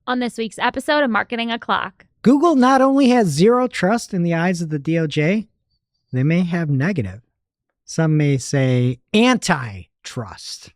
On this week's episode of Marketing O'Clock. Google not only has zero trust in the eyes of the DOJ, they may have negative. Some may say antitrust.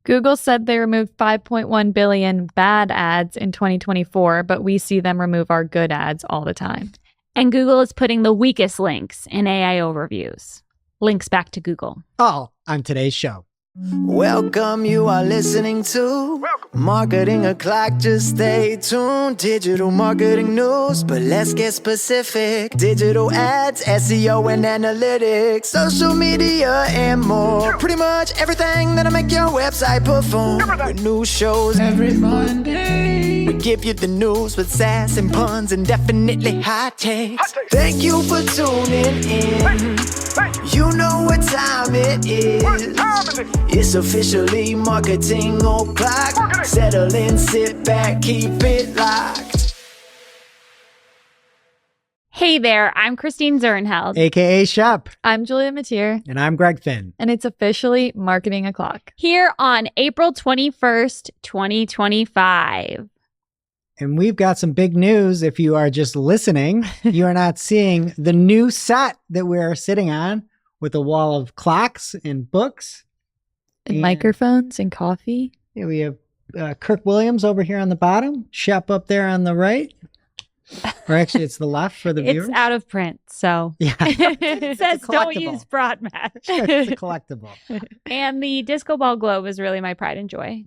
Google said they removed 5.1 billion bad ads in 2024, but we see them remove our good ads all the time. And Google is putting the weakest links in AI overviews. Links back to Google. All on today's show. Welcome, you are listening to Marketing O'Clock. Just stay tuned. Digital marketing news, but let's get specific. Digital ads, SEO and analytics, social media and more. Pretty much everything that'll make your website perform. With new shows every Monday. We give you the news with sass and puns and definitely hot takes. Thank you for tuning in. You know what time it is. It's officially Marketing O'Clock. Settle in, sit back, keep it locked. Hey there, I'm Christine Zernheld. AKA Shep. I'm Julia Matier. And I'm Greg Finn. And it's officially Marketing O'Clock. Here on April 21st, 2025. And we've got some big news. If you are just listening, you are not seeing the new set that we're sitting on with a wall of clocks and books. And microphones and coffee. Yeah, we have Kirk Williams over here on the bottom, Shep up there on the right. Or actually, it's the left for the viewers. It's out of print, so yeah. it says don't use broad match. It's a collectible. And the disco ball globe is really my pride and joy.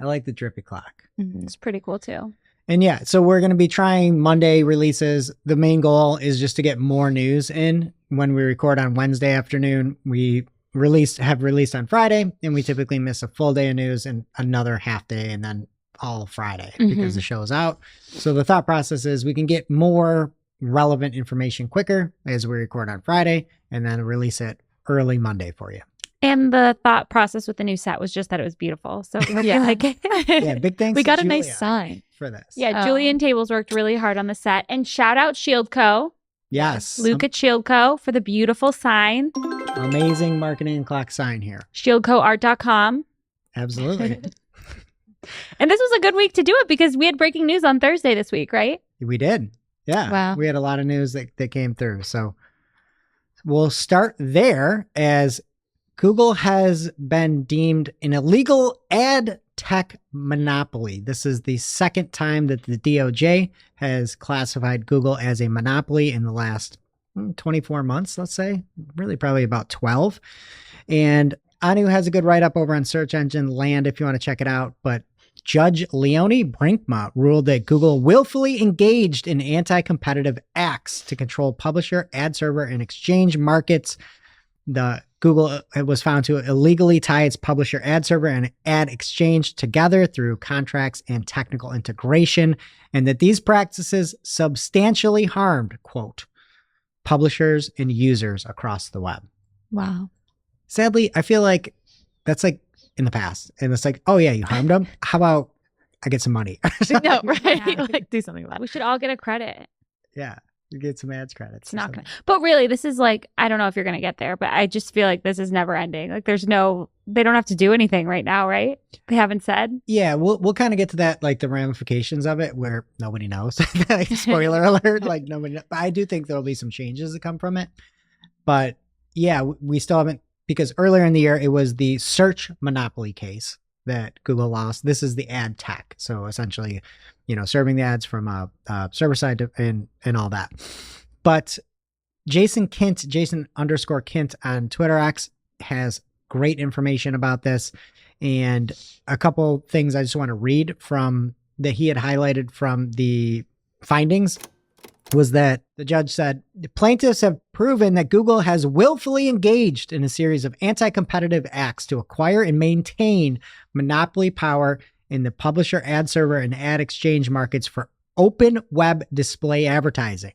I like the drippy clock. Mm-hmm. It's pretty cool too. And yeah, so we're going to be trying Monday releases. The main goal is just to get more news in. When we record on Wednesday afternoon, we have released on Friday, and we typically miss a full day of news and another half day and then all Friday because the show is out. So the thought process is we can get more relevant information quicker as we record on Friday and then release it early Monday for you. And the thought process with the new set was just that it was beautiful. So we hope you like it. Yeah, big thanks We got to a Julia nice sign for this. Yeah, Julian Tables worked really hard on the set. And shout out Shield Co. Yes. Luke at Shield Co. for the beautiful sign. Amazing Marketing Clock sign here. ShieldCoArt.com. Absolutely. And this was a good week to do it because we had breaking news on Thursday this week, right? We did. Yeah. Wow. We had a lot of news that came through. So we'll start there as Google has been deemed an illegal ad tech monopoly. This is the second time that the DOJ has classified Google as a monopoly in the last 24 months, let's say, really probably about 12. And Anu has a good write-up over on Search Engine Land if you want to check it out. But Judge Leonie Brinkma ruled that Google willfully engaged in anti-competitive acts to control publisher, ad server, and exchange markets. Google was found to illegally tie its publisher, ad server, and ad exchange together through contracts and technical integration, and that these practices substantially harmed, quote, publishers and users across the web. Wow. Sadly, I feel like that's like in the past. And it's like, oh yeah, you harmed them. How about I get some money? No, right? Yeah. Like, do something about We it. should all get a credit. Yeah, you get some ads credits. It's not gonna, but really, this is like, I don't know if you're gonna get there, but I just feel like this is never ending. Like they don't have to do anything right now, right? They haven't said. Yeah, we'll kind of get to that, like the ramifications of it, where nobody knows. Like, spoiler alert, like nobody knows. But I do think there'll be some changes that come from it. But yeah, we still haven't, because earlier in the year it was the search monopoly case that Google lost. This is the ad tech, so essentially, serving the ads from a server side and all that. But Jason _Kint on Twitter X has great information about this, and a couple things I just want to read from that he had highlighted from the findings was that the judge said, the plaintiffs have proven that Google has willfully engaged in a series of anti-competitive acts to acquire and maintain monopoly power in the publisher, ad server, and ad exchange markets for open web display advertising.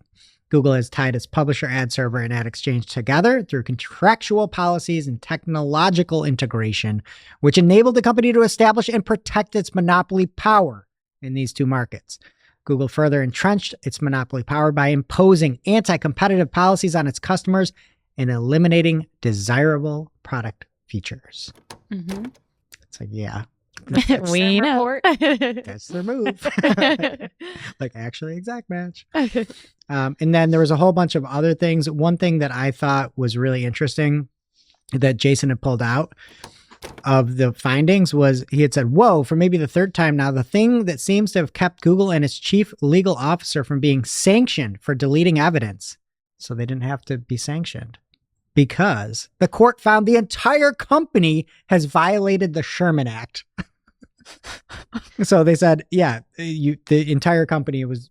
Google has tied its publisher, ad server, and ad exchange together through contractual policies and technological integration, which enabled the company to establish and protect its monopoly power in these two markets. Google further entrenched its monopoly power by imposing anti-competitive policies on its customers and eliminating desirable product features. Mm-hmm. It's like, yeah. We Their know. report. That's their move. Like actually exact match. And then there was a whole bunch of other things. One thing that I thought was really interesting that Jason had pulled out of the findings was he had said, whoa, for maybe the third time now, the thing that seems to have kept Google and its chief legal officer from being sanctioned for deleting evidence. So they didn't have to be sanctioned because the court found the entire company has violated the Sherman Act. So they said, yeah, the entire company was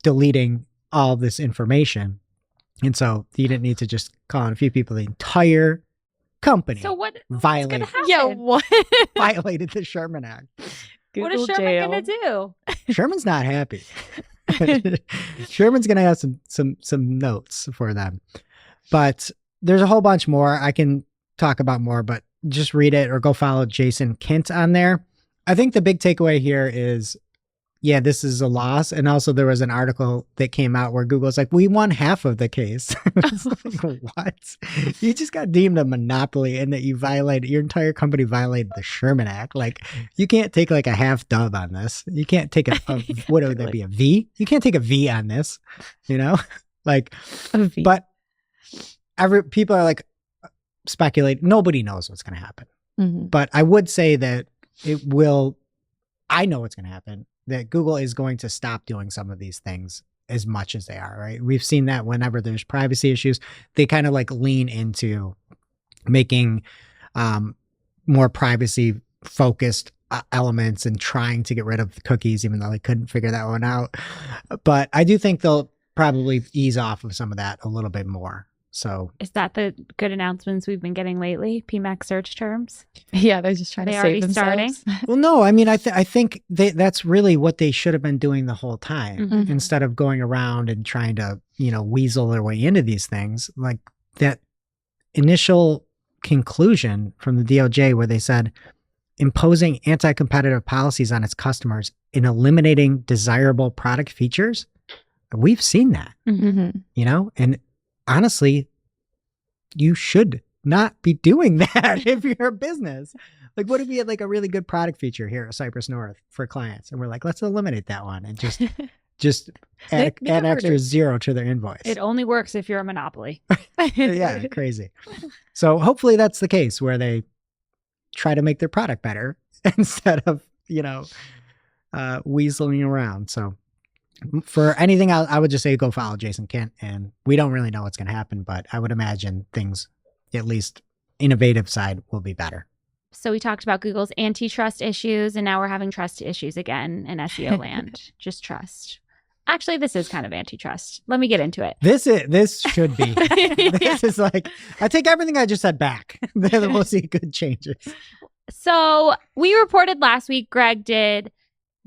deleting all this information. And so you didn't need to just call on a few people. The entire company So what's violated, gonna happen? Yeah, what? violated the Sherman Act. What is Google Sherman jail. gonna do? Sherman's not happy. Sherman's going to have some notes for them. But there's a whole bunch more. I can talk about more, but just read it or go follow Jason Kint on there. I think the big takeaway here is, yeah, this is a loss. And also there was an article that came out where Google's like, we won half of the case. It's like, what? You just got deemed a monopoly and that you violated, your entire company violated the Sherman Act. Like, you can't take like a half dub on this. You can't take what would that be, a V? You can't take a V on this, you know? Like, but people are like speculating. Nobody knows what's going to happen. Mm-hmm. But I would say that I know what's going to happen, that Google is going to stop doing some of these things as much as they are, right? We've seen that whenever there's privacy issues, they kind of like lean into making more privacy focused elements and trying to get rid of the cookies, even though they couldn't figure that one out. But I do think they'll probably ease off of some of that a little bit more. So Is that the good announcements we've been getting lately? PMAX search terms? Yeah, they're just trying They to already save starting? themselves. well, no, I mean, I think that's really what they should have been doing the whole time, Mhm. instead of going around and trying to, weasel their way into these things. Like that initial conclusion from the DOJ where they said imposing anti-competitive policies on its customers and eliminating desirable product features. We've seen that, Mm-hmm. and honestly, you should not be doing that if you're a business. Like, what if we had like a really good product feature here at Cypress North for clients, and we're like, let's eliminate that one and just add Make it add extra harder. 0 to their invoice. It only works if you're a monopoly. Yeah, crazy. So hopefully that's the case where they try to make their product better instead of weaseling around. So for anything else, I would just say go follow Jason Kent, and we don't really know what's going to happen, but I would imagine things, at least innovative side, will be better. So we talked about Google's antitrust issues, and now we're having trust issues again in SEO land. Just trust. Actually, this is kind of antitrust. Let me get into it. This should be. This is like, I take everything I just said back. Then we'll see good changes. So we reported last week, Greg did,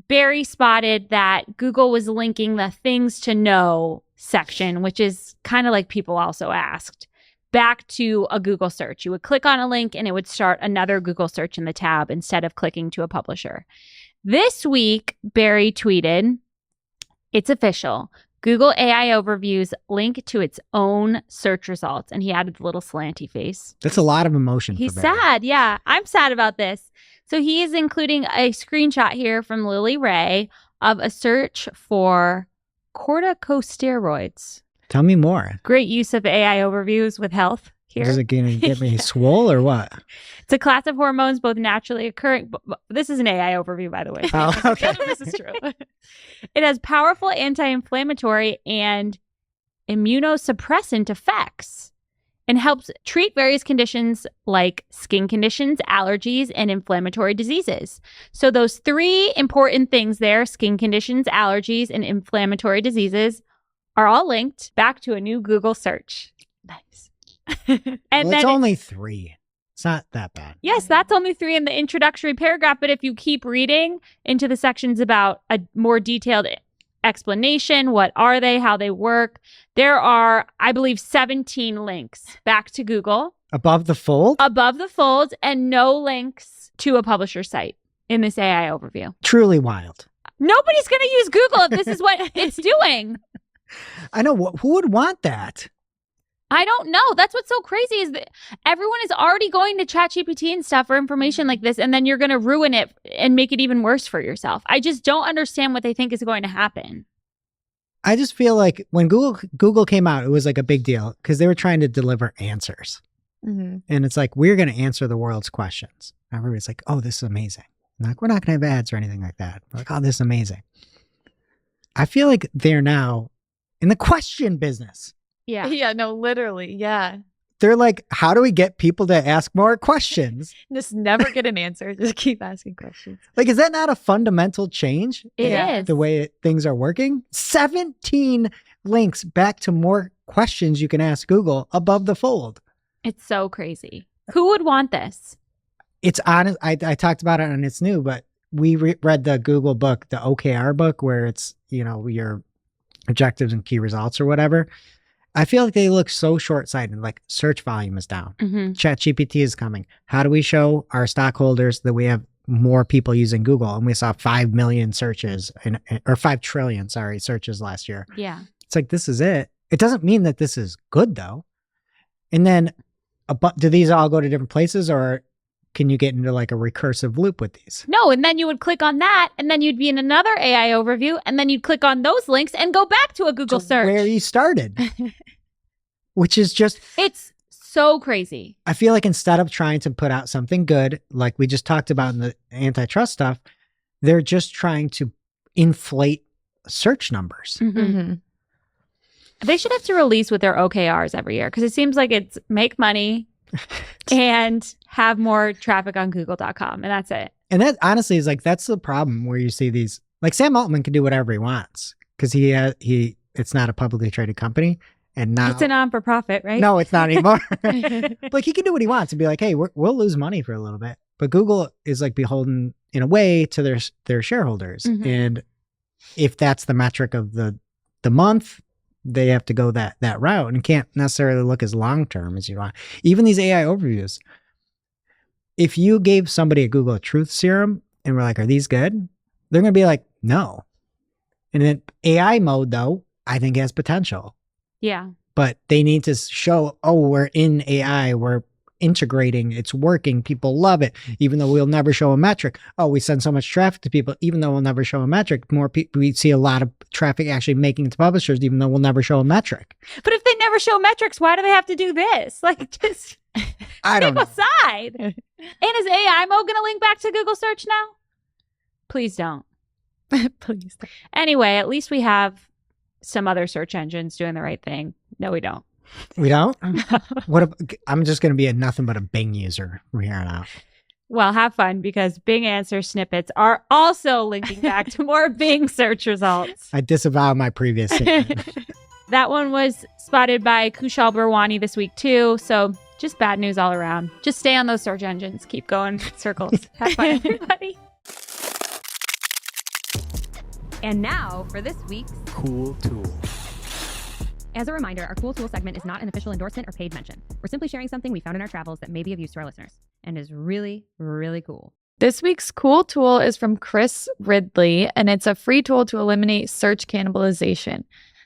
Barry spotted that Google was linking the things to know section, which is kind of like people also asked, back to a Google search. You would click on a link and it would start another Google search in the tab instead of clicking to a publisher. This week, Barry tweeted, it's official. Google AI Overviews link to its own search results. And he added the little slanty face. That's a lot of emotion. He's for Barry. sad. Yeah, I'm sad about this. So he is including a screenshot here from Lily Ray of a search for corticosteroids. Tell me more. Great use of AI overviews with health here. Is it going to get me swole or what? It's a class of hormones both naturally occurring. This is an AI overview, by the way. Oh, okay. This is true. It has powerful anti-inflammatory and immunosuppressant effects and helps treat various conditions like skin conditions, allergies, and inflammatory diseases. So those 3 important things there, skin conditions, allergies, and inflammatory diseases, are all linked back to a new Google search. Nice. And Well, it's then only 3. It's not that bad. yes, that's only 3 in the introductory paragraph. But if you keep reading into the sections about a more detailed explanation, what are they, how they work, there are, I believe, 17 links back to Google Above the fold? above the fold and no links to a publisher site in this AI overview. Truly wild. Nobody's going to use Google if this is what it's doing. I know. Who would want that? I don't know. That's what's so crazy is that everyone is already going to ChatGPT and stuff for information like this, and then you're going to ruin it and make it even worse for yourself. I just don't understand what they think is going to happen. I just feel like when Google came out, it was like a big deal because they were trying to deliver answers. Mm-hmm. And it's like, we're going to answer the world's questions. Everybody's like, oh, this is amazing. Like, we're not going to have ads or anything like that. We're like, oh, this is amazing. I feel like they're now in the question business. Yeah. Yeah, no, literally. Yeah. They're like, how do we get people to ask more questions? Just never get an answer. Just keep asking questions. Like, is that not a fundamental change? It Yeah. is. The way things are working? 17 links back to more questions you can ask Google above the fold. It's so crazy. Who would want this? It's honest. I talked about it on It's New, but we read the Google book, the OKR book, where it's, your objectives and key results or whatever. I feel like they look so short-sighted. Like, search volume is down. Mm-hmm. ChatGPT is coming. How do we show our stockholders that we have more people using Google? And we saw 5 million searches or 5 trillion, searches last year. Yeah. It's like, this is it. It doesn't mean that this is good though. And then, do these all go to different places, or can you get into like a recursive loop with these? No, and then you would click on that, and then you'd be in another AI overview, and then you'd click on those links and go back to a Google To search. where you started, which is just, It's so crazy. I feel like instead of trying to put out something good, like we just talked about in the antitrust stuff, they're just trying to inflate search numbers. Mm-hmm. They should have to release with their OKRs every year because it seems like it's make money and have more traffic on Google.com, and that's it. And that honestly is like, that's the problem where you see these, like Sam Altman can do whatever he wants because it's not a publicly traded company. And now It's a non-for-profit, right? no, it's not anymore. Like, he can do what he wants and be like, hey, we'll lose money for a little bit. But Google is like beholden in a way to their shareholders. Mhm. And if that's the metric of the month, they have to go that route and can't necessarily look as long-term as you want. Even these AI overviews, if you gave somebody a Google Truth Serum and we're like, are these good? They're going to be like, no. And then AI mode, though, I think has potential. Yeah. But they need to show, oh, we're in AI, we're integrating, it's working, people love it, even though we'll never show a metric. Oh, we send so much traffic to people, even though we'll never show a metric. More people, we see a lot of traffic actually making it to publishers, even though we'll never show a metric. But if they never show metrics, why do they have to do this? Like, just I don't pick know. a side. And is AI mode going to link back to Google search now? Please don't. Please. Anyway, at least we have some other search engines doing the right thing. No, we don't. We don't? I'm just going to be a nothing but a Bing user from here on out. Well, have fun because Bing answer snippets are also linking back to more Bing search results. I disavow my previous statement. That one was spotted by Kushal Barwani this week too. So just bad news all around. Just stay on those search engines. Keep going circles. Have fun, everybody. And now for this week's Cool tool. As a reminder, our Cool Tool segment is not an official endorsement or paid mention. We're simply sharing something we found in our travels that may be of use to our listeners and is really, really cool. This week's cool tool is from Chris Ridley, and it's a free tool to eliminate search cannibalization.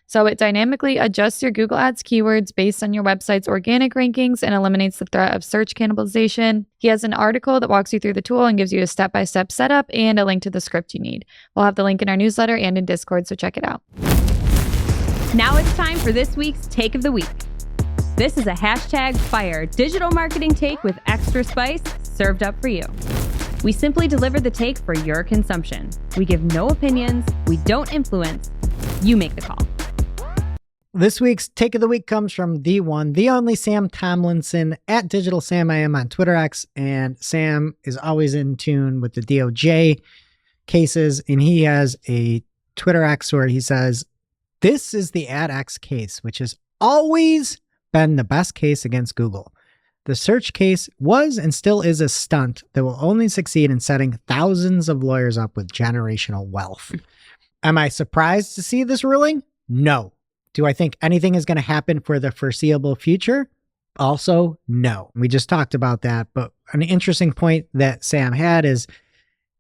So it dynamically adjusts your Google Ads keywords based on your website's organic rankings and eliminates the threat of search cannibalization. He has an article that walks you through the tool and gives you a step-by-step setup and a link to the script you need. We'll have the link in our newsletter and in Discord, so check it out. Now it's time for this week's Take of the Week. This is a #fire digital marketing take with extra spice served up for you. We simply deliver the take for your consumption. We give no opinions. We don't influence. You make the call. This week's Take of the Week comes from the one, the only Sam Tomlinson at Digital Sam I am on Twitter X. And Sam is always in tune with the DOJ cases. And he has a Twitter X where he says, this is the AdX case, which has always been the best case against Google. The search case was and still is a stunt that will only succeed in setting thousands of lawyers up with generational wealth. Am I surprised to see this ruling? No. Do I think anything is going to happen for the foreseeable future? Also, no. We just talked about that, but an interesting point that Sam had is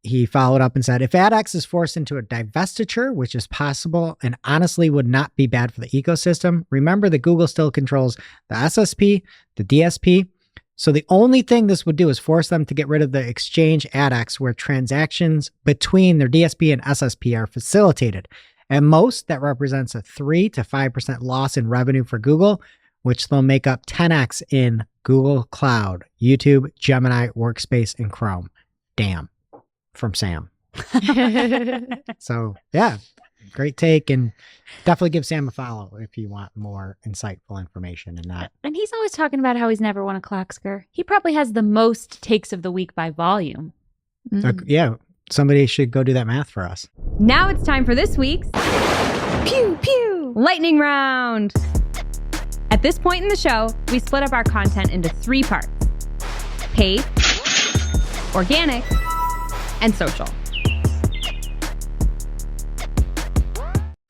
he followed up and said, if AdX is forced into a divestiture, which is possible and honestly would not be bad for the ecosystem, remember that Google still controls the SSP, the DSP. So the only thing this would do is force them to get rid of the exchange AdX, where transactions between their DSP and SSP are facilitated. At most, that represents a 3 to 5% loss in revenue for Google, which they'll make up 10x in Google Cloud, YouTube, Gemini, Workspace, and Chrome. Damn. From Sam. So, yeah, great take. And definitely give Sam a follow if you want more insightful information and not. And he's always talking about how he's never won a Clocksker. He probably has the most takes of the week by volume. Yeah, somebody should go do that math for us. Now it's time for this week's Pew Pew Lightning Round. At this point in the show, we split up our content into 3 parts: paid, organic, and social.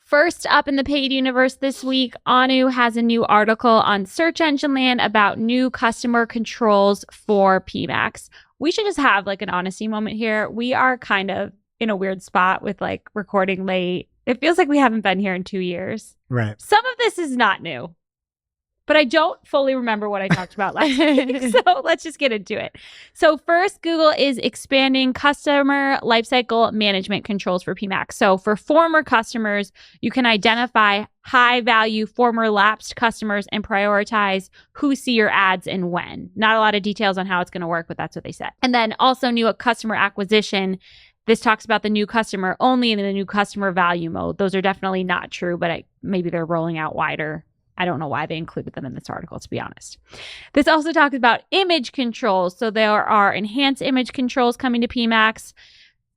First up in the paid universe this week, Anu has a new article on Search Engine Land about new customer controls for PMAX. We should just have like an honesty moment here. We are kind of in a weird spot with like recording late. It feels like we haven't been here in 2 years. Right. Some of this is not new, but I don't fully remember what I talked about last week. So let's just get into it. So first, Google is expanding customer lifecycle management controls for PMAX. So for former customers, you can identify high-value former lapsed customers and prioritize who see your ads and when. Not a lot of details on how it's going to work, but that's what they said. And then also new customer acquisition. This talks about the new customer only in the new customer value mode. Those are definitely not true, but maybe they're rolling out wider. I don't know why they included them in this article, to be honest. This also talks about image controls. So there are enhanced image controls coming to PMAX.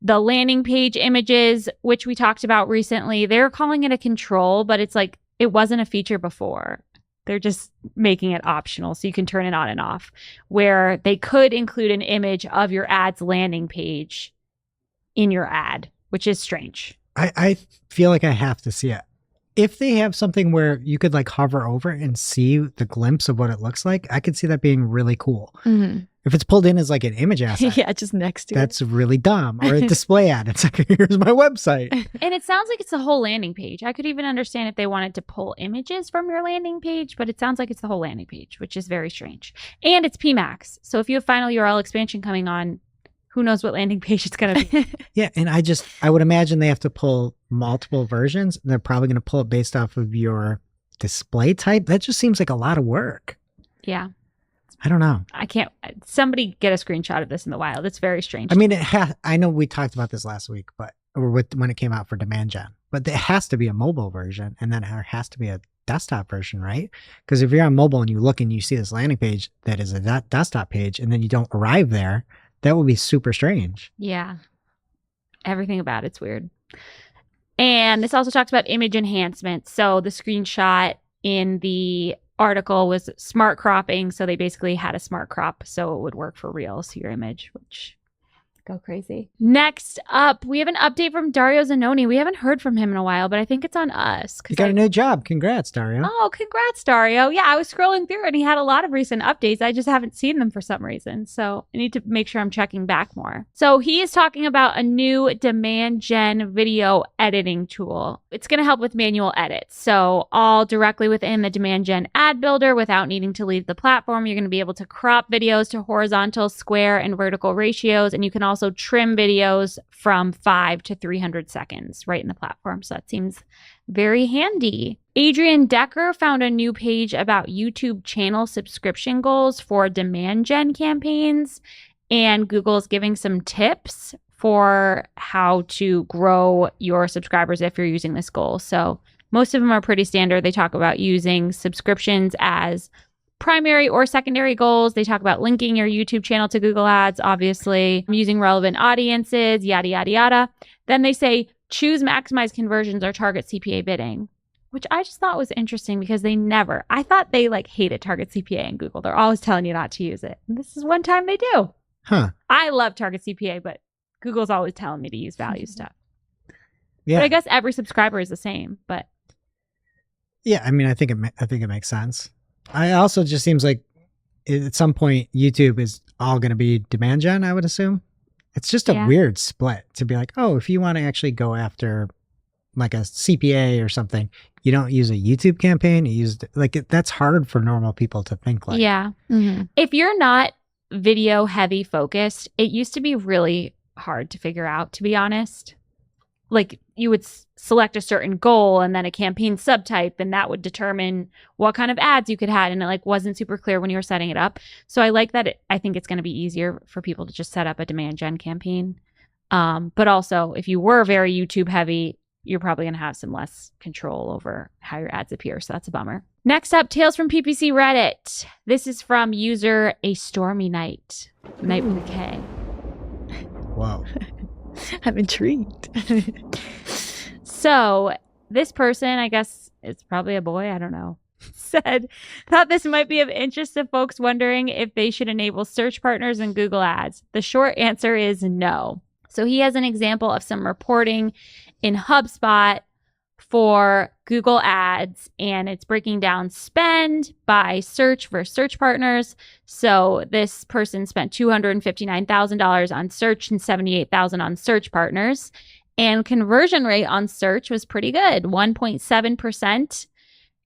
The landing page images, which we talked about recently, they're calling it a control, but it's like it wasn't a feature before. They're just making it optional so you can turn it on and off, where they could include an image of your ad's landing page in your ad, which is strange. I feel like I have to see it. If they have something where you could like hover over and see the glimpse of what it looks like, I could see that being really cool. Mm-hmm. If it's pulled in as like an image asset, Yeah, just next to that's really dumb. Or a display ad. It's like, here's my website. And it sounds like it's the whole landing page. I could even understand if they wanted to pull images from your landing page, but it sounds like it's the whole landing page, which is very strange. And it's PMAX. So if you have final URL expansion coming on, who knows what landing page it's going to be. Yeah, and I would imagine they have to pull multiple versions. And they're probably going to pull it based off of your display type. That just seems like a lot of work. Yeah. I don't know. Somebody get a screenshot of this in the wild. It's very strange. I mean, I know we talked about this last week, when it came out for demand gen, but there has to be a mobile version and then there has to be a desktop version, right? Because if you're on mobile and you look and you see this landing page that is a desktop page and then you don't arrive there, that would be super strange. Yeah. Everything about it's weird. And this also talks about image enhancement. So the screenshot in the article was smart cropping. So they basically had a smart crop so it would work for Reels, your image, which go crazy. Next up, we have an update from Dario Zanoni. We haven't heard from him in a while, but I think it's on us. You got a new job. Congrats, Dario. Oh, congrats, Dario. Yeah, I was scrolling through and he had a lot of recent updates. I just haven't seen them for some reason. So I need to make sure I'm checking back more. So he is talking about a new demand gen video editing tool. It's going to help with manual edits. So all directly within the demand gen ad builder without needing to leave the platform. You're going to be able to crop videos to horizontal, square, and vertical ratios. And you can also trim videos from 5 to 300 seconds right in the platform. So that seems very handy. Adrian Decker found a new page about YouTube channel subscription goals for demand gen campaigns. And Google is giving some tips for how to grow your subscribers if you're using this goal. So most of them are pretty standard. They talk about using subscriptions as primary or secondary goals. They talk about linking your YouTube channel to Google Ads, obviously, using relevant audiences, yada, yada, yada. Then they say, choose maximize conversions or target CPA bidding, which I just thought was interesting because I thought they like hated target CPA in Google. They're always telling you not to use it. And this is one time they do. Huh. I love target CPA, but Google's always telling me to use value stuff. Yeah. But I guess every subscriber is the same, but. Yeah, I mean, I think it makes sense. I also just seems like at some point YouTube is all going to be demand gen, I would assume. It's just a Yeah. weird split to be like, oh, if you want to actually go after like a CPA or something, you don't use a YouTube campaign. You use that's hard for normal people to think like. Yeah. Mm-hmm. If you're not video heavy focused, it used to be really hard to figure out, to be honest. Like you would select a certain goal and then a campaign subtype, and that would determine what kind of ads you could have. And it like wasn't super clear when you were setting it up. So I like that. I think it's going to be easier for people to just set up a demand gen campaign. But also if you were very YouTube heavy, you're probably going to have some less control over how your ads appear. So that's a bummer. Next up, Tales from PPC Reddit. This is from user A Stormy Night. Night with a K. Whoa. I'm intrigued. So this person, I guess it's probably a boy, I don't know, thought this might be of interest to folks wondering if they should enable search partners in Google Ads. The short answer is no. So he has an example of some reporting in HubSpot for Google Ads, and it's breaking down spend by search versus search partners. So this person spent $259,000 on search and $78,000 on search partners, and conversion rate on search was pretty good, 1.7%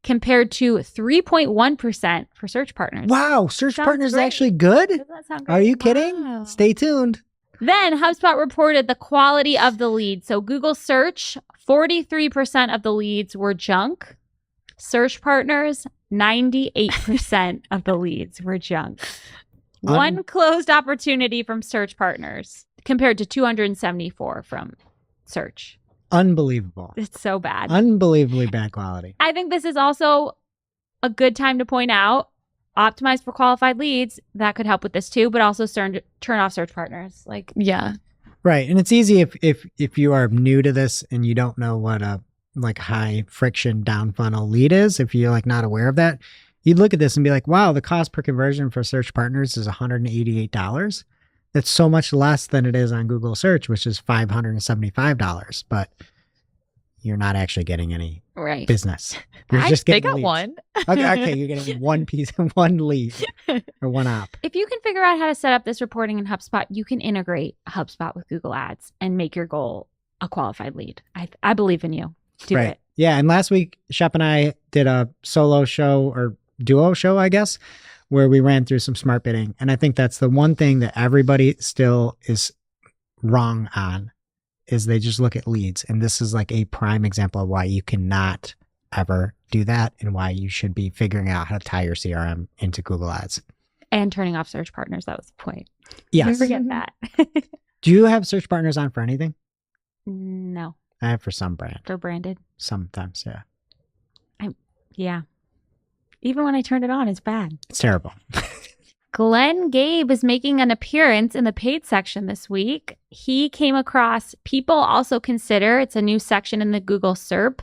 compared to 3.1% for search partners. Wow. Search Sounds partners is great. actually good? Doesn't that sound great? Are you kidding? Wow. Stay tuned. Then HubSpot reported the quality of the lead. So Google search, 43% of the leads were junk. Search partners, 98% of the leads were junk. One closed opportunity from search partners compared to 274 from search. Unbelievable. It's so bad. Unbelievably bad quality. I think this is also a good time to point out, optimize for qualified leads. That could help with this too, but also turn off search partners. Like, Yeah. Right. And it's easy if you are new to this and you don't know what a like high friction down funnel lead is, if you're like not aware of that, you'd look at this and be like, wow, the cost per conversion for search partners is $188. That's so much less than it is on Google search, which is $575, but you're not actually getting any right. business. You're just They getting got leads. one. Okay, you're getting one piece, one lead or one op. If you can figure out how to set up this reporting in HubSpot, you can integrate HubSpot with Google Ads and make your goal a qualified lead. I believe in you. Do Right. it. Yeah. And last week, Shep and I did a solo show or duo show, I guess, where we ran through some smart bidding. And I think that's the one thing that everybody still is wrong on is they just look at leads. And this is like a prime example of why you cannot ever do that and why you should be figuring out how to tie your CRM into Google Ads. And turning off search partners. That was the point. Yes. Forget that. Do you have search partners on for anything? No, I have for some brand. they're branded. Sometimes, yeah. Yeah. Even when I turned it on, it's bad. It's terrible. Glenn Gabe is making an appearance in the paid section this week. He came across people also consider, it's a new section in the Google SERP.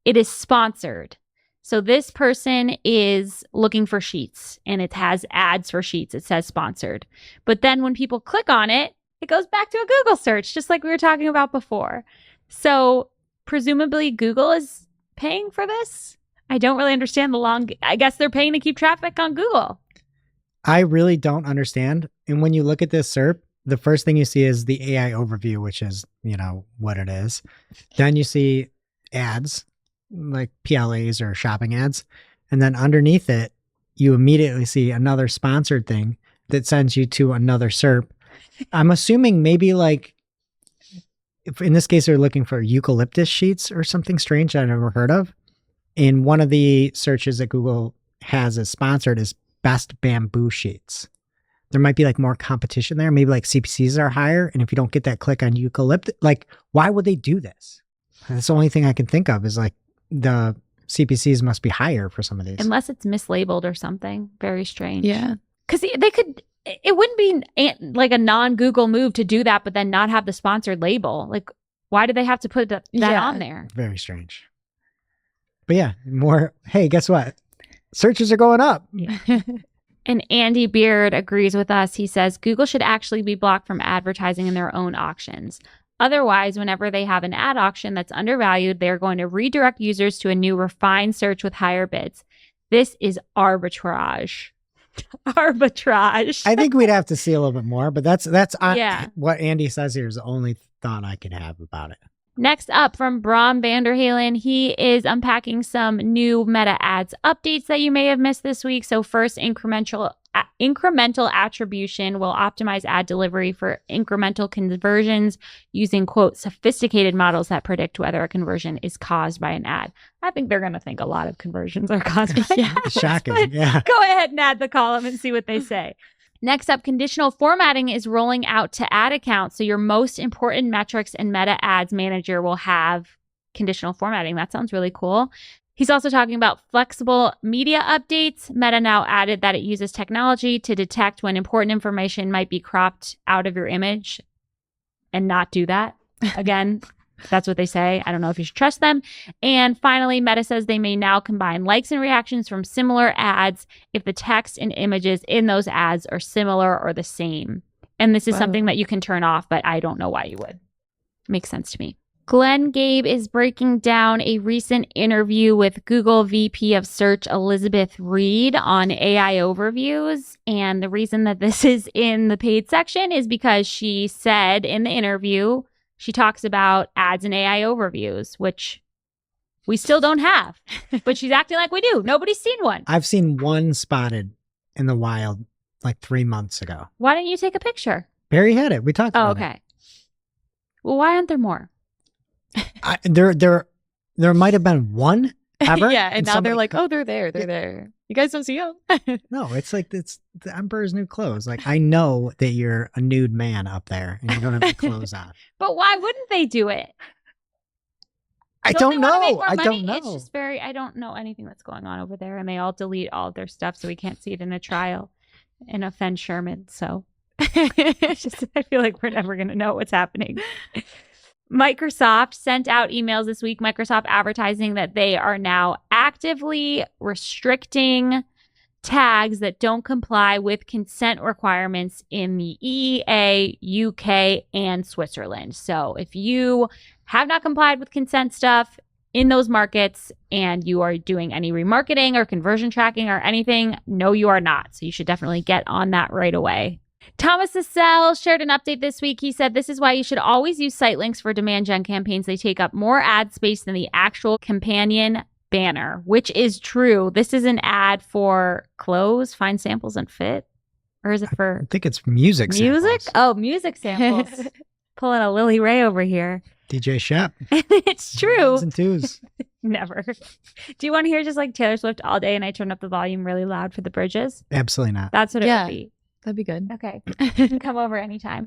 It is sponsored. So this person is looking for sheets and it has ads for sheets. It says sponsored. But then when people click on it, it goes back to a Google search, just like we were talking about before. So presumably Google is paying for this. I don't really understand I guess they're paying to keep traffic on Google. I really don't understand. And when you look at this SERP, the first thing you see is the AI overview, which is, what it is. Then you see ads like PLAs or shopping ads. And then underneath it, you immediately see another sponsored thing that sends you to another SERP. I'm assuming maybe like, if in this case, they're looking for eucalyptus sheets or something strange I've never heard of. And one of the searches that Google has as sponsored is best bamboo sheets. There might be like more competition there. Maybe like CPCs are higher. And if you don't get that click on eucalyptus, like why would they do this? That's the only thing I can think of is like the CPCs must be higher for some of these. Unless it's mislabeled or something. Very strange. Yeah. Because it wouldn't be like a non-Google move to do that, but then not have the sponsored label. Like, why do they have to put that on there? Very strange. But yeah, hey, guess what? Searches are going up. And Andy Beard agrees with us. He says Google should actually be blocked from advertising in their own auctions. Otherwise, whenever they have an ad auction that's undervalued, they're going to redirect users to a new refined search with higher bids. This is arbitrage. arbitrage. I think we'd have to see a little bit more, but that's Yeah. what Andy says here is the only thought I could have about it. Next up from Brom Vanderhalen, he is unpacking some new Meta ads updates that you may have missed this week. So first, incremental attribution will optimize ad delivery for incremental conversions using, quote, sophisticated models that predict whether a conversion is caused by an ad. I think they're going to think a lot of conversions are caused by ads. Shocking. But Yeah. go ahead and add the column and see what they say. Next up, conditional formatting is rolling out to ad accounts. So your most important metrics in Meta Ads Manager will have conditional formatting. That sounds really cool. He's also talking about flexible media updates. Meta now added that it uses technology to detect when important information might be cropped out of your image and not do that. Again, that's what they say. I don't know if you should trust them. And finally, Meta says they may now combine likes and reactions from similar ads if the text and images in those ads are similar or the same. And this is something that you can turn off, but I don't know why you would. Makes sense to me. Glenn Gabe is breaking down a recent interview with Google VP of Search Elizabeth Reed on AI overviews. And the reason that this is in the paid section is because she said in the interview, she talks about ads and AI overviews, which we still don't have, but she's acting like we do. Nobody's seen one. I've seen one spotted in the wild like 3 months ago. Why didn't you take a picture? Barry had it. We talked Oh, about it. okay. Well, why aren't there more? There might have been one ever. Yeah, and now somebody- they're like, oh, they're there. They're there. You guys don't see them? No, it's like it's the emperor's new clothes. Like I know that you're a nude man up there and you don't have any clothes on. But why wouldn't they do it? I Don't don't they wanna make know. more I money? don't know. It's just I don't know anything that's going on over there, and they all delete all of their stuff, so we can't see it in a trial and offend Sherman. So it's just, I feel like we're never going to know what's happening. Microsoft sent out emails this week, Microsoft advertising that they are now actively restricting tags that don't comply with consent requirements in the EEA, UK, and Switzerland. So if you have not complied with consent stuff in those markets and you are doing any remarketing or conversion tracking or anything, no, you are not. So you should definitely get on that right away. Thomas Assel shared an update this week. He said, this is why you should always use site links for demand gen campaigns. They take up more ad space than the actual companion banner, which is true. This is an ad for clothes, find samples and fit. Or is it for I think it's music. music? samples. Oh, music samples. Pulling a Lily Ray over here. DJ Shep. It's true. Ones and twos. Never. Do you want to hear just like Taylor Swift all day and I turn up the volume really loud for the bridges? Absolutely not. That's what it Yeah. would be. That'd be good. Okay. You can come over anytime.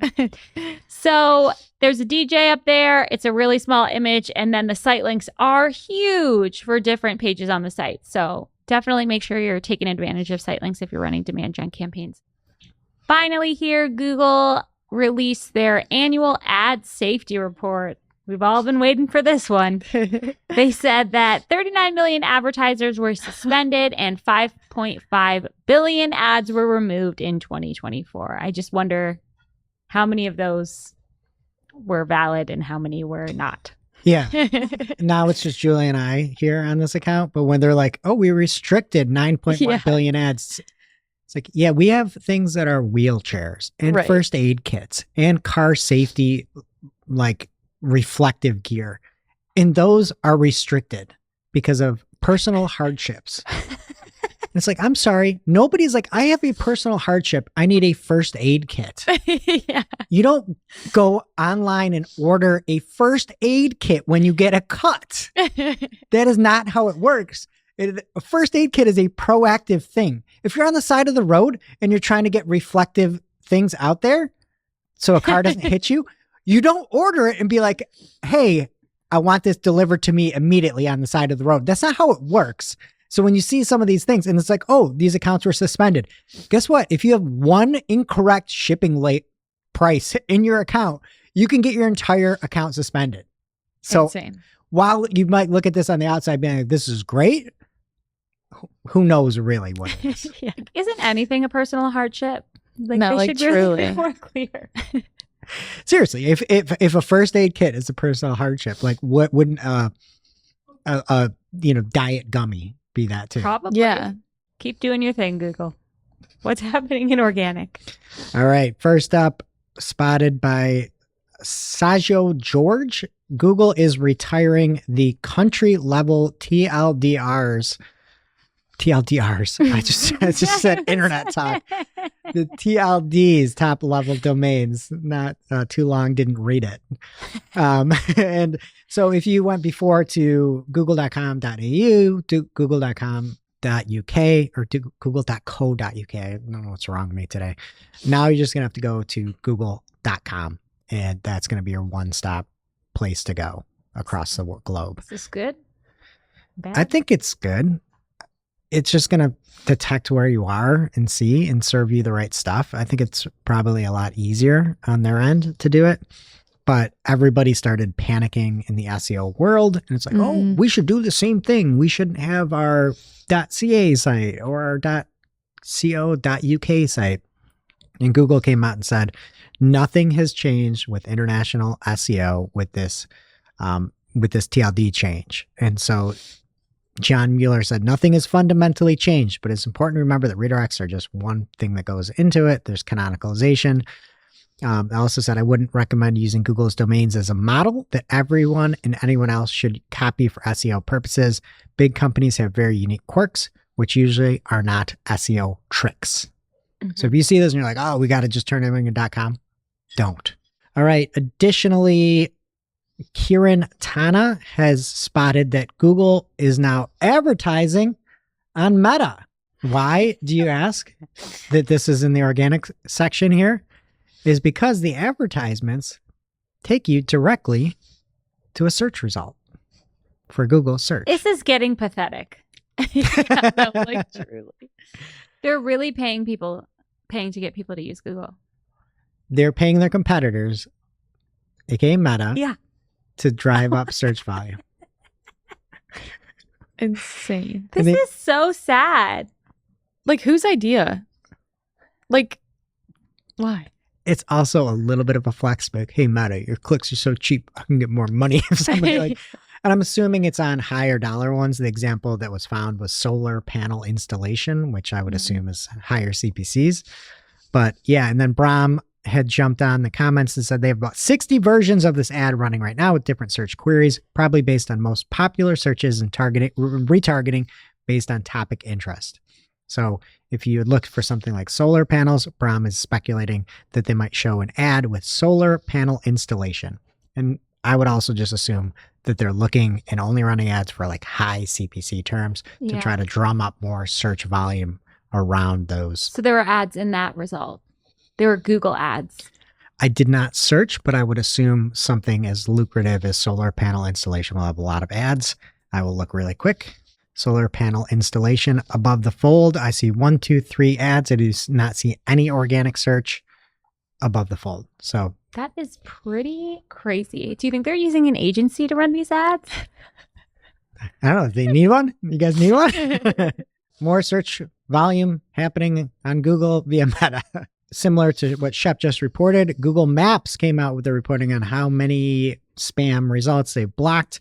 So there's a DJ up there. It's a really small image. And then the site links are huge for different pages on the site. So definitely make sure you're taking advantage of site links if you're running demand gen campaigns. Finally here, Google released their annual ad safety report. We've all been waiting for this one. They said that 39 million advertisers were suspended and 5.5 billion ads were removed in 2024. I just wonder how many of those were valid and how many were not. Yeah. Now it's just Julie and I here on this account. But when they're like, oh, we restricted 9.1 billion ads. It's like, yeah, we have things that are wheelchairs and Right. first aid kits and car safety, like reflective gear. And those are restricted because of personal hardships. It's like, I'm sorry. Nobody's like, I have a personal hardship. I need a first aid kit. Yeah. You don't go online and order a first aid kit when you get a cut. That is not how it works. A first aid kit is a proactive thing. If you're on the side of the road and you're trying to get reflective things out there so a car doesn't hit you, you don't order it and be like, hey, I want this delivered to me immediately on the side of the road. That's not how it works. So when you see some of these things and it's like, oh, these accounts were suspended. Guess what? If you have one incorrect shipping late price in your account, you can get your entire account suspended. So Insane. while you might look at this on the outside being like, this is great, who knows really what it is. Yeah. Isn't anything a personal hardship? Like, No, they like, should really be truly. more clear. Seriously, if a first aid kit is a personal hardship, like what wouldn't diet gummy be that too? Probably. Yeah. Keep doing your thing, Google. What's happening in organic? All right. First up, spotted by Sajo George. Google is retiring the country level TLDRs. I just said internet talk. The TLDs, top level domains, not too long, didn't read it. And so if you went before to google.com.au, to google.com.uk, or to google.co.uk, I don't know what's wrong with me today. Now you're just going to have to go to google.com, and that's going to be your one-stop place to go across the globe. Is this good? Bad? I think it's good. It's just going to detect where you are and see and serve you the right stuff. I think it's probably a lot easier on their end to do it. But everybody started panicking in the SEO world. And it's like, oh, we should do the same thing. We shouldn't have our .ca site or our .co.uk site. And Google came out and said, nothing has changed with international SEO with this TLD change. And so John Mueller said, nothing has fundamentally changed, but it's important to remember that redirects are just one thing that goes into it. There's canonicalization. I also said I wouldn't recommend using Google's domains as a model that everyone and anyone else should copy for SEO purposes. Big companies have very unique quirks, which usually are not SEO tricks. Mm-hmm. So if you see this and you're like, oh, we got to just turn everything to .com, don't. All right. Additionally, Kiran Tana has spotted that Google is now advertising on Meta. Why, do you ask, that this is in the organic section here? Is because the advertisements take you directly to a search result for Google search. This is getting pathetic. Yeah, no, like truly. They're really paying to get people to use Google. They're paying their competitors, aka Meta, Yeah. to drive up search volume. Insane. This is so sad. Like, whose idea? Like, why? It's also a little bit of a flex, but hey, Meta, your clicks are so cheap, I can get more money if somebody like. And I'm assuming it's on higher dollar ones. The example that was found was solar panel installation, which I would assume is higher CPCs. But yeah, and then Brahm had jumped on the comments and said they have about 60 versions of this ad running right now with different search queries, probably based on most popular searches and retargeting based on topic interest. So if you would look for something like solar panels, Brahm is speculating that they might show an ad with solar panel installation. And I would also just assume that they're looking and only running ads for like high CPC terms to try to drum up more search volume around those. So there were ads in that result. There were Google ads. I did not search, but I would assume something as lucrative as solar panel installation will have a lot of ads. I will look really quick. Solar panel installation above the fold. I see 1, 2, 3 ads. I do not see any organic search above the fold. So that is pretty crazy. Do you think they're using an agency to run these ads? I don't know if they need one. You guys need one? More search volume happening on Google via Meta. Similar to what Shep just reported, Google Maps came out with their reporting on how many spam results they've blocked.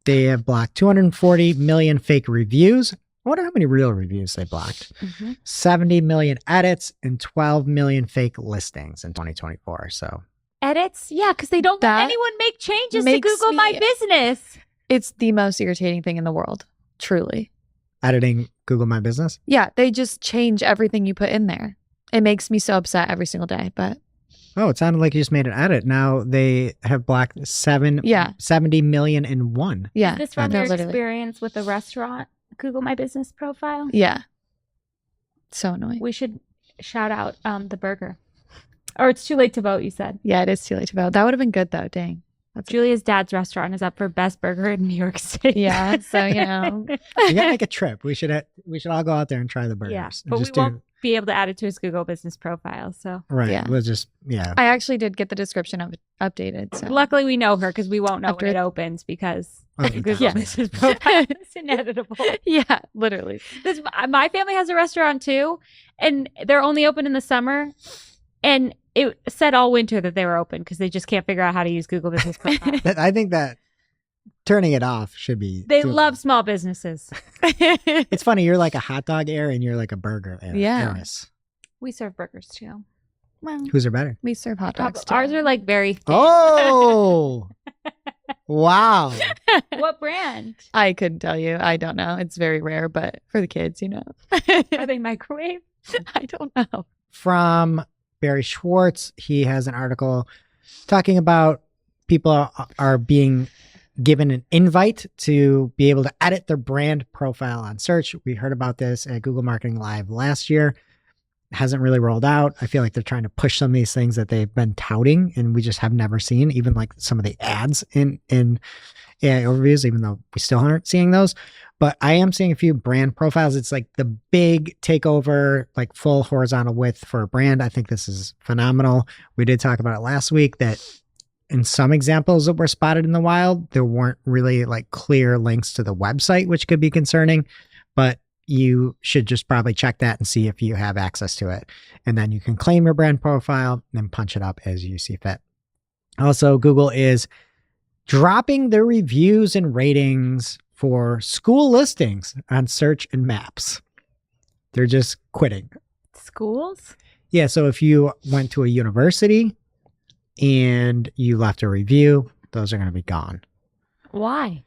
They have blocked 240 million fake reviews. I wonder how many real reviews they blocked. 70 million edits and 12 million fake listings in 2024. So edits? Yeah, because they don't let anyone make changes to Google My Business. It's the most irritating thing in the world. Truly. Editing Google My Business? Yeah, they just change everything you put in there. It makes me so upset every single day, but... Oh, it sounded like you just made an edit. Now they have blocked 70 million in one. Yeah. Is this from your experience with the restaurant Google My Business profile? Yeah. So annoying. We should shout out the burger. Or it's too late to vote, you said. Yeah, it is too late to vote. That would have been good, though. Dang. Julia's dad's restaurant is up for best burger in New York State. Yeah, so, you know. We got to make a trip. We should all go out there and try the burgers. Yeah, but we won't be able to add it to his Google business profile. So right, yeah. We'll just I actually did get the description of it updated. So luckily, we know her because we won't know when it opens because Google business profile is ineditable. Yeah, literally. My family has a restaurant too, and they're only open in the summer. And it said all winter that they were open because they just can't figure out how to use Google Business Profile. I think that turning it off should be. They love small businesses. It's funny. You're like a hot dog heir and you're like a burger heir. Yeah. Heiress. We serve burgers too. Well, Whose are better? we serve hot dogs. too. Ours are like very thin. Oh, wow. What brand? I couldn't tell you. I don't know. It's very rare, but for the kids, Are they microwave? I don't know. From Barry Schwartz, he has an article talking about people are being given an invite to be able to edit their brand profile on search. We heard about this at Google Marketing Live last year. It hasn't really rolled out. I feel like they're trying to push some of these things that they've been touting and we just have never seen, even like some of the ads in AI overviews, even though we still aren't seeing those. But I am seeing a few brand profiles. It's like the big takeover, like full horizontal width for a brand. I think this is phenomenal. We did talk about it last week that in some examples that were spotted in the wild, there weren't really like clear links to the website, which could be concerning, but you should just probably check that and see if you have access to it. And then you can claim your brand profile and punch it up as you see fit. Also, Google is dropping the reviews and ratings for school listings on search and maps. They're just quitting. Schools? Yeah, so if you went to a university and you left a review, those are going to be gone. Why?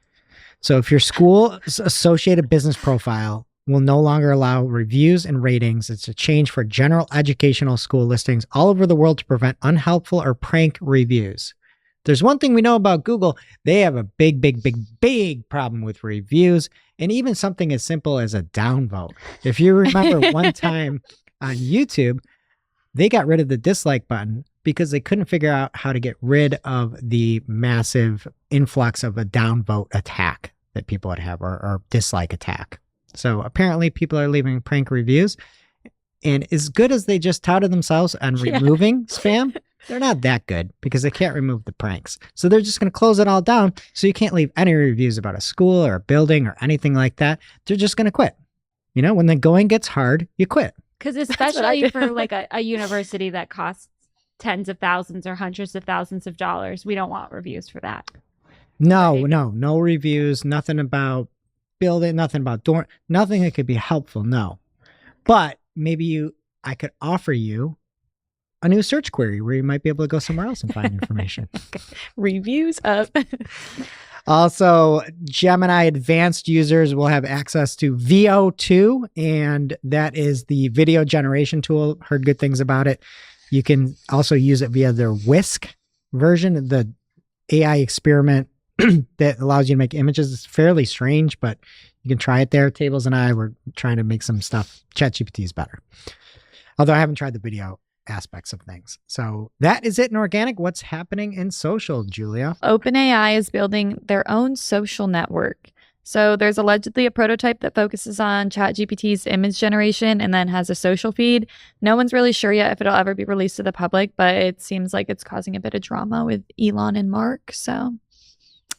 So if your school's associated business profile will no longer allow reviews and ratings, it's a change for general educational school listings all over the world to prevent unhelpful or prank reviews. There's one thing we know about Google. They have a big problem with reviews and even something as simple as a downvote. If you remember one time on YouTube, they got rid of the dislike button because they couldn't figure out how to get rid of the massive influx of a downvote attack that people would have or dislike attack. So apparently people are leaving prank reviews, and as good as they just touted themselves on removing spam, they're not that good because they can't remove the pranks. So they're just going to close it all down. So you can't leave any reviews about a school or a building or anything like that. They're just going to quit. You know, when the going gets hard, you quit. Because especially for like a university that costs tens of thousands or hundreds of thousands of dollars, we don't want reviews for that. No reviews, nothing about building, nothing about door, nothing that could be helpful. No, but maybe I could offer you a new search query where you might be able to go somewhere else and find information. Reviews up. Also, Gemini Advanced users will have access to VO2, and that is the video generation tool. Heard good things about it. You can also use it via their Whisk version, the AI experiment that allows you to make images. It's fairly strange, but you can try it there. Tables and I were trying to make some stuff. ChatGPT is better. Although I haven't tried the video aspects of things. So that is it in organic. What's happening in social, Julia? OpenAI is building their own social network. So there's allegedly a prototype that focuses on ChatGPT's image generation and then has a social feed. No one's really sure yet if it'll ever be released to the public, but it seems like it's causing a bit of drama with Elon and Mark. So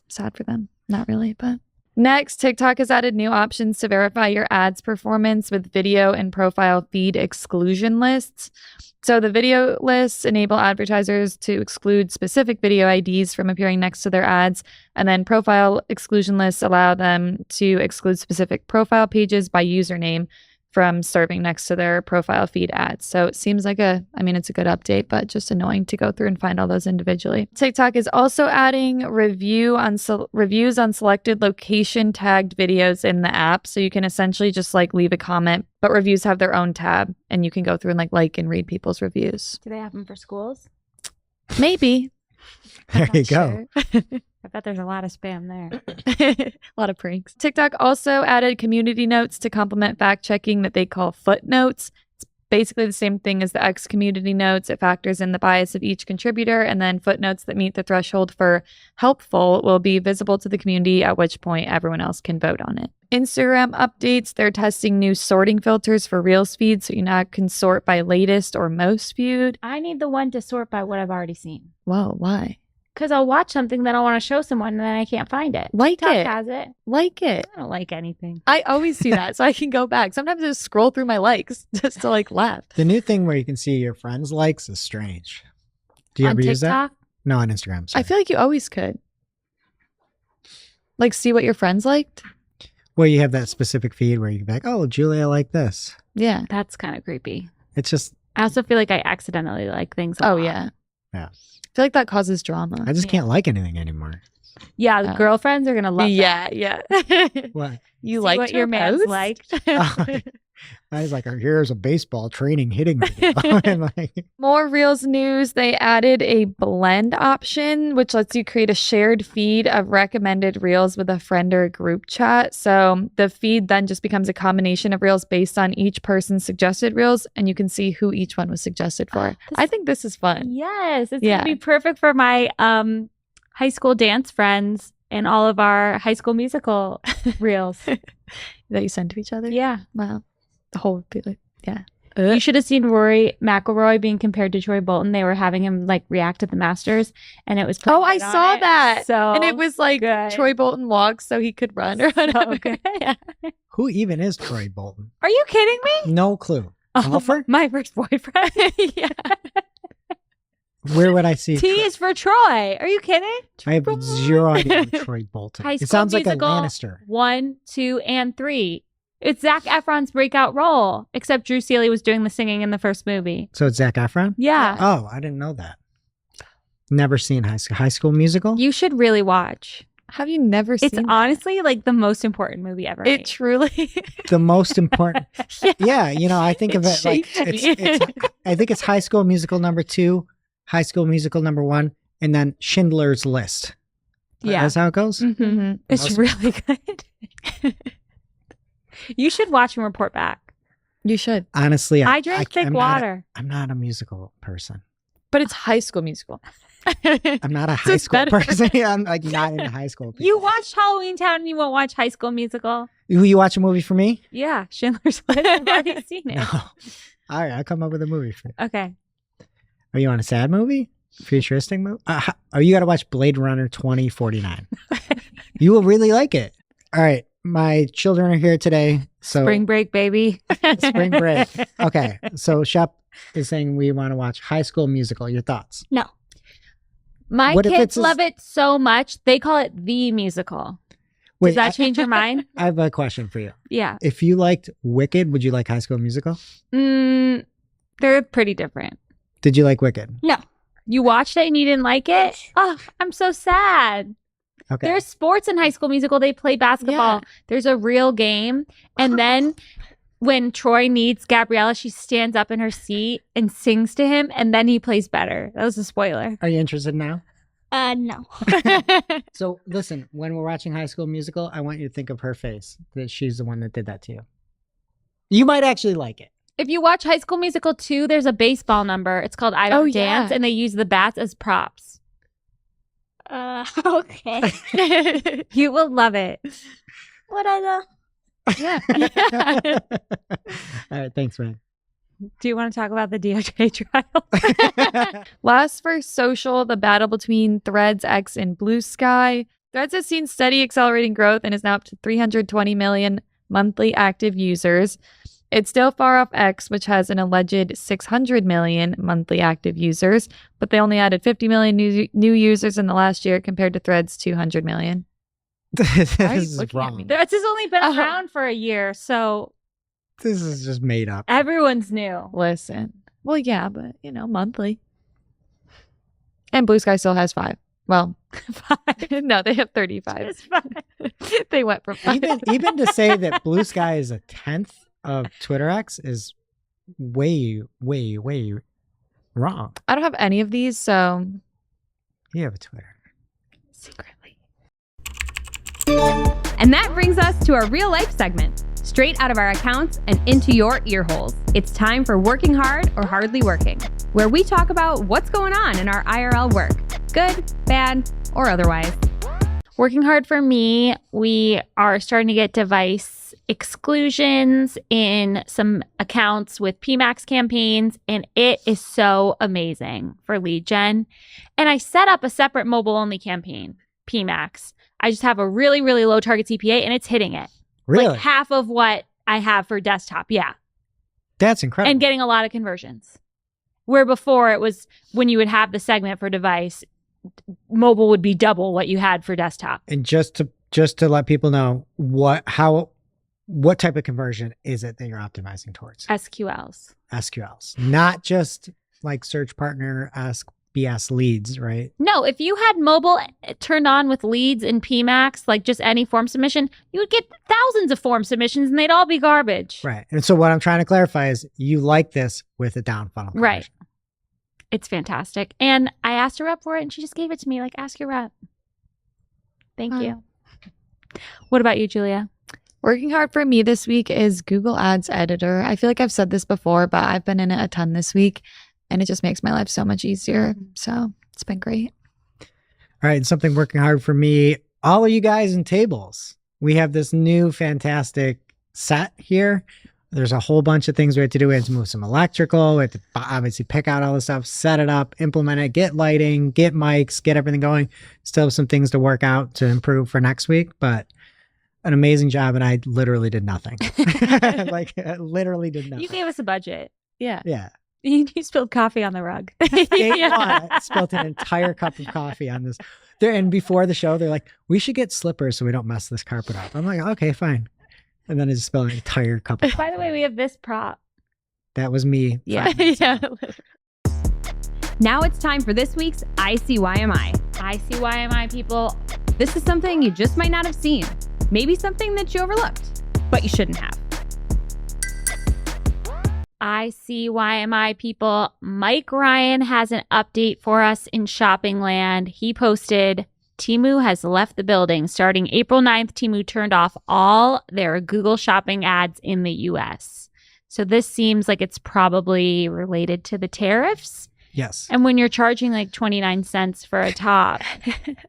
sad for them. Not really, but... Next, TikTok has added new options to verify your ads performance with video and profile feed exclusion lists. So the video lists enable advertisers to exclude specific video IDs from appearing next to their ads, and then profile exclusion lists allow them to exclude specific profile pages by username from serving next to their profile feed ads. So it seems like it's a good update, but just annoying to go through and find all those individually. TikTok is also adding reviews on selected location tagged videos in the app. So you can essentially just like leave a comment, but reviews have their own tab and you can go through and like and read people's reviews. Do they have them for schools? Maybe. There you go. I bet there's a lot of spam there. A lot of pranks. TikTok also added community notes to complement fact checking that they call footnotes. It's basically the same thing as the X community notes. It factors in the bias of each contributor, and then footnotes that meet the threshold for helpful will be visible to the community, at which point everyone else can vote on it. Instagram updates. They're testing new sorting filters for Reels feed, so you now can sort by latest or most viewed. I need the one to sort by what I've already seen. Whoa, why? Because I'll watch something that I want to show someone and then I can't find it. Like TikTok it. has it. Like it. I don't like anything. I always do that, so I can go back. Sometimes I just scroll through my likes just to like laugh. The new thing where you can see your friends' likes is strange. Do you On ever use that? TikTok? No, on Instagram. Sorry. I feel like you always could. Like see what your friends liked? Well, you have that specific feed where you can be like, oh, Julia liked this. Yeah. That's kind of creepy. It's just I also feel like I accidentally like things. A Oh, lot. yeah. Yeah. I feel like that causes drama. I just can't like anything anymore. Yeah, the girlfriends are gonna love that. Yeah. What? You See like what your man's post? liked. I was like, here's a baseball training hitting video. And like, More Reels news. They added a blend option, which lets you create a shared feed of recommended Reels with a friend or a group chat. So the feed then just becomes a combination of Reels based on each person's suggested Reels, and you can see who each one was suggested for. I think this is fun. Yes, it's Yeah. gonna be perfect for my high school dance friends and all of our High School Musical reels. That you send to each other? Yeah. Wow. The whole, yeah. You should have seen Rory McIlroy being compared to Troy Bolton. They were having him like react to the Masters, and it was pretty Oh, I good on saw it. that. So And it was like good. Troy Bolton walks so he could run or whatever. good. Yeah. who even is Troy Bolton? Are you kidding me? No clue. Golfer? My first boyfriend. Yeah. Where would I see? T is for Troy. Are you kidding? I have zero idea who Troy Bolton. High It School sounds like a Musical Lannister. 1, 2, and 3. It's Zac Efron's breakout role, except Drew Seeley was doing the singing in the first movie. So it's Zac Efron? Yeah. Oh, I didn't know that. Never seen High School Musical? You should really watch. Have you never seen It's that? honestly like the most important movie ever. It made. truly The most important. Yeah. Yeah, I think of it like shaped it's I think it's High School Musical number 2, High School Musical number 1, and then Schindler's List. Yeah. That's how it goes? Mhm. It's Most- really good. You should watch and report back. You should. Honestly, I drink thick water. I'm not a musical person. But it's High School Musical. I'm not a high it's school better. person. I'm like not into high school. You watched Halloween Town and you won't watch High School Musical? You watch a movie for me? Yeah, Schindler's List. I've already seen it. No. All right, I'll come up with a movie for you. Okay. Are you on a sad movie? Futuristic movie? You got to watch Blade Runner 2049. You will really like it. All right, my children are here today. So Spring break, baby. Spring break. Okay, so Shep is saying we want to watch High School Musical. Your thoughts? No. My What if kids it's love it so much, they call it the musical. Does that change your mind? I have a question for you. Yeah. If you liked Wicked, would you like High School Musical? They're pretty different. Did you like Wicked? No. You watched it and you didn't like it? Oh, I'm so sad. Okay. There's sports in High School Musical. They play basketball. Yeah. There's a real game. And then when Troy needs Gabriella, she stands up in her seat and sings to him, and then he plays better. That was a spoiler. Are you interested now? No. So listen, when we're watching High School Musical, I want you to think of her face, that she's the one that did that to you. You might actually like it. If you watch High School Musical 2, there's a baseball number. It's called I Don't Oh, yeah. Dance, and they use the bats as props. Okay. You will love it. What are the? Yeah. All right, thanks, man. Do you want to talk about the DOJ trial? Last for social, the battle between Threads, X, and Blue Sky. Threads has seen steady accelerating growth and is now up to 320 million monthly active users. It's still far off X, which has an alleged 600 million monthly active users, but they only added 50 million new users in the last year compared to Threads' 200 million. This Why are you is looking at me? wrong. This has only been Oh. around for a year, so This is just made up. everyone's new. Listen. Well, yeah, but, monthly. And Blue Sky still has 5. Well, 5. No, they have 35. It's fine. They went from 5. Even to say that Blue Sky is a 10th of Twitter X is way wrong. I don't have any of these, so You have a Twitter. secretly. And that brings us to our real life segment, straight out of our accounts and into your ear holes. It's time for Working Hard or Hardly Working, where we talk about what's going on in our IRL work, good, bad, or otherwise. Working hard for me, we are starting to get device exclusions in some accounts with PMAX campaigns, and it is so amazing for lead gen. And I set up a separate mobile only campaign, PMAX. I just have a really, really low target CPA, and it's hitting it. Really? Like half of what I have for desktop. Yeah. That's incredible. And getting a lot of conversions. Where before it was when you would have the segment for device, mobile would be double what you had for desktop. And just to let people know how what type of conversion is it that you're optimizing towards? SQLs. SQLs, not just like search partner-esque BS leads, right? No, if you had mobile turned on with leads in PMAX, like just any form submission, you would get thousands of form submissions and they'd all be garbage. Right. And so what I'm trying to clarify is you like this with a down funnel conversion. Right. It's fantastic. And I asked her rep for it and she just gave it to me. Like, ask your rep. Thank you. What about you, Julia? Working hard for me this week is Google Ads Editor. I feel like I've said this before, but I've been in it a ton this week and it just makes my life so much easier. So it's been great. All right. And something working hard for me, all of you guys in tables, we have this new fantastic set here. There's a whole bunch of things we have to do. We have to move some electrical. We have to obviously pick out all the stuff, set it up, implement it, get lighting, get mics, get everything going. Still have some things to work out to improve for next week, but an amazing job. And I literally did nothing. Like I literally did nothing. You gave us a budget. Yeah. Yeah. You spilled coffee on the rug. Day one, I spilled an entire cup of coffee on this. And before the show, they're like, we should get slippers so we don't mess this carpet up. I'm like, okay, fine. And then I just spilled an entire cup of By the way, we have this prop. That was me. Yeah. Yeah. Now it's time for this week's ICYMI. ICYMI people. This is something you just might not have seen. Maybe something that you overlooked, but you shouldn't have. ICYMI people. Mike Ryan has an update for us in shopping land. He posted, Temu has left the building. Starting April 9th, Temu turned off all their Google shopping ads in the US. So this seems like it's probably related to the tariffs. Yes. And when you're charging like 29 cents for a top,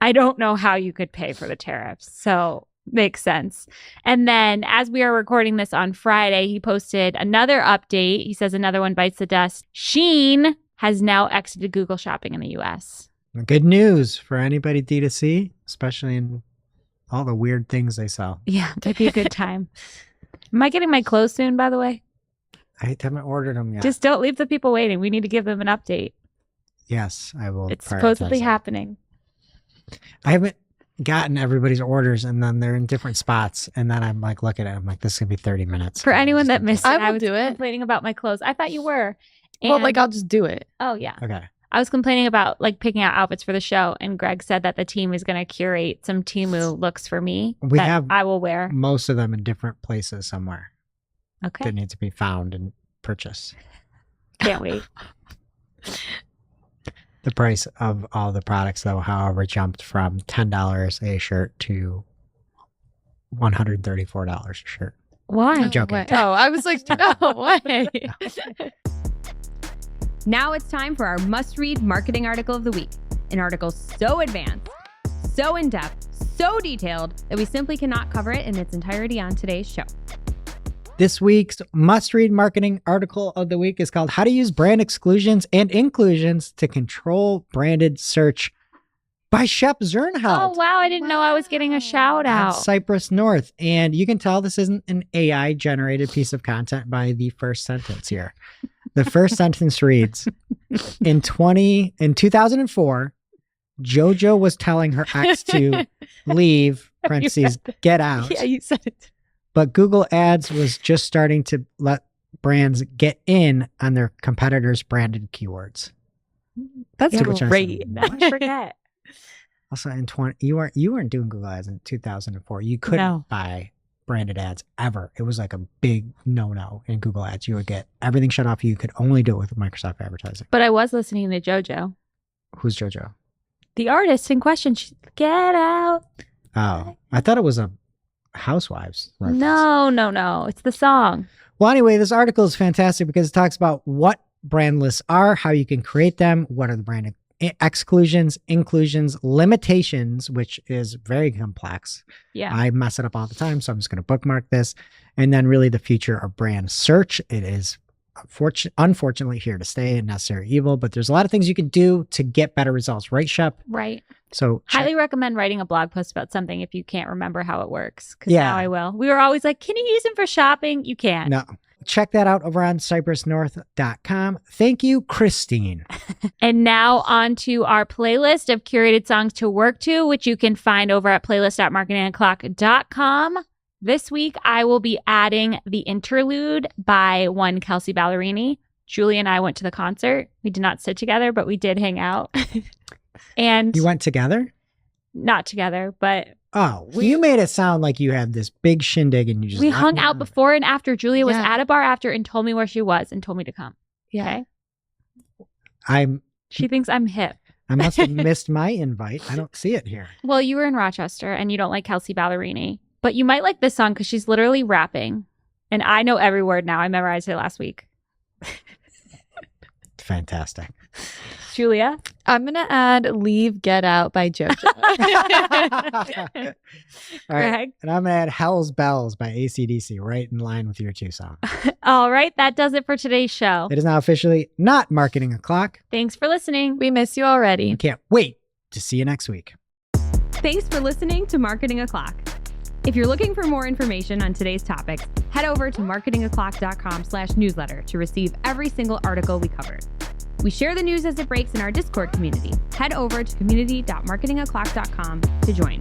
I don't know how you could pay for the tariffs. So makes sense. And then as we are recording this on Friday, he posted another update. He says another one bites the dust. Shein has now exited Google Shopping in the US. Good news for anybody D2C, especially in all the weird things they sell. Yeah, might be a good time. Am I getting my clothes soon, by the way? I haven't ordered them yet. Just don't leave the people waiting. We need to give them an update. Yes, I will. It's supposedly prioritize that. happening. I haven't gotten everybody's orders and then they're in different spots. And then I'm like, looking at it, I'm like, this is going to be 30 minutes. For anyone that missed it, I will was do it. complaining about my clothes. I thought you were. Well, And- like I'll just do it. oh, yeah. Okay. I was complaining about like picking out outfits for the show, and Greg said that the team is going to curate some Temu looks for me We that have I will wear. most of them in different places somewhere Okay, that need to be found and purchased. can't wait. The price of all the products, though, however, jumped from $10 a shirt to $134 a shirt. Why? I'm joking. Way. Oh, I was like, no way. Now it's time for our must-read marketing article of the week. An article so advanced, so in-depth, so detailed that we simply cannot cover it in its entirety on today's show. This week's must-read marketing article of the week is called How to Use Brand Exclusions and Inclusions to Control Branded Search by Shep Zernheld. Oh, wow. I didn't know I was getting a shout At out. Cypress North. And you can tell this isn't an AI generated piece of content by the first sentence here. The first sentence reads, in 2004, JoJo was telling her ex to leave, parentheses, get out. Yeah, you said it. But Google Ads was just starting to let brands get in on their competitors' branded keywords. That's Yeah, which I great. said, I forget. Also, in you weren't doing Google Ads in 2004. You couldn't No. buy branded ads ever. It was like a big no in Google Ads. You would get everything shut off. You could only do it with Microsoft Advertising. But I was listening to JoJo. Who's JoJo? The artist in question, she's get out. Oh, I thought it was a Housewives reference. No. It's the song. Well, anyway, this article is fantastic because it talks about what brand lists are, how you can create them, what are the brand exclusions, inclusions, limitations, which is very complex. Yeah. I mess it up all the time, so I'm just going to bookmark this. And then really the future of brand search. It is unfortunately here to stay and necessary evil, but there's a lot of things you can do to get better results, right, Shep? Right. So Highly recommend writing a blog post about something if you can't remember how it works. Because Yeah. now I will. We were always like, can you use them for shopping? You can't. no. Check that out over on cypressnorth.com. Thank you, Christine. And now on to our playlist of curated songs to work to, which you can find over at playlist.marketingoclock.com. This week, I will be adding The Interlude by one Kelsey Ballerini. Julie and I went to the concert. We did not sit together, but we did hang out. And You went together? not together, but Oh, you made it sound like you had this big shindig and you just we left hung me out on. before and after. Julia was Yeah. at a bar after and told me where she was and told me to come. Yeah. Okay. She thinks I'm hip. I must have missed my invite. I don't see it here. Well, you were in Rochester and you don't like Kelsey Ballerini, but you might like this song because she's literally rapping. And I know every word now. I memorized it last week. Fantastic. Julia? I'm going to add Leave Get Out by JoJo. All right. Greg? And I'm going to add Hell's Bells by AC/DC right in line with your two songs. All right. That does it for today's show. It is now officially not Marketing O'Clock. Thanks for listening. We miss you already. I can't wait to see you next week. Thanks for listening to Marketing O'Clock. If you're looking for more information on today's topics, head over to marketingoclock.com/newsletter to receive every single article we covered. We share the news as it breaks in our Discord community. Head over to community.marketingoclock.com to join.